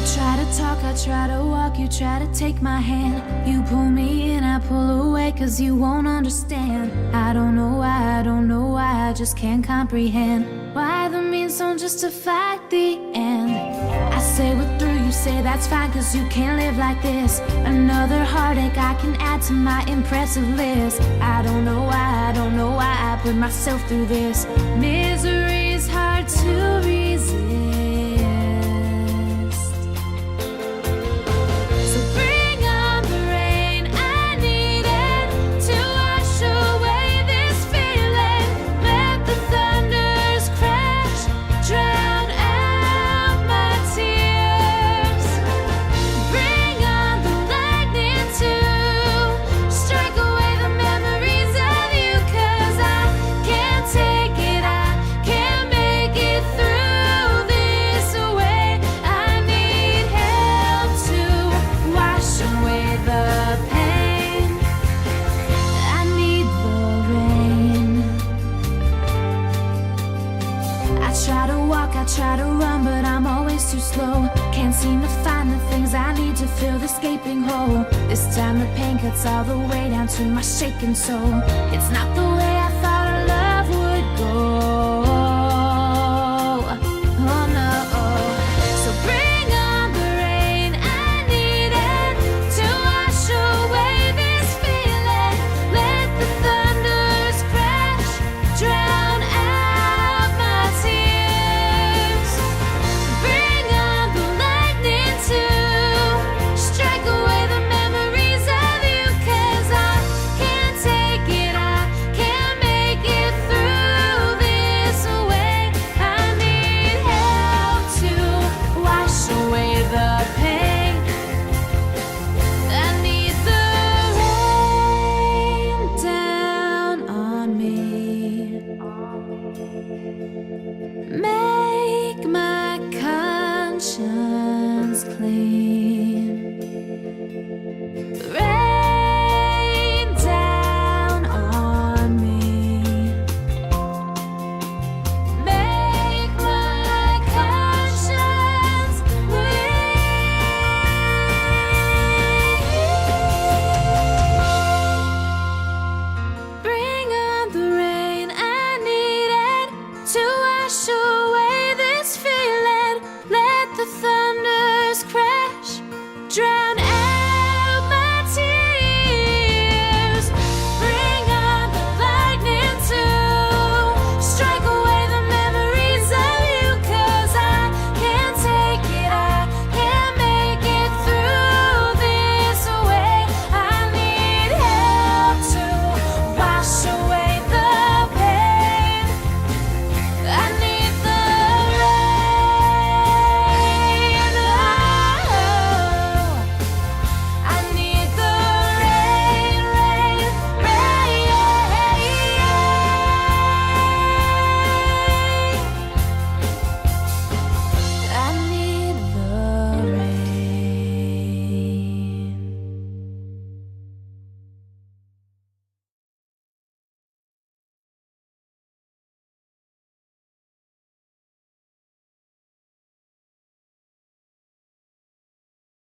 try to talk, I try to walk, you try to take my hand. You pull me in, I pull away, cause you won't understand. I don't know why, I don't know why, I just can't comprehend why the means don't justify the end. I say we're through, you say that's fine, cause you can't live like this. Another heartache I can add to my impressive list. I don't know why, I don't know why I put myself through this. Misery is hard to resist. I try to run, but I'm always too slow. Can't seem to find the things I need to fill this gaping hole. This time the pain cuts all the way down to my shaking soul. It's not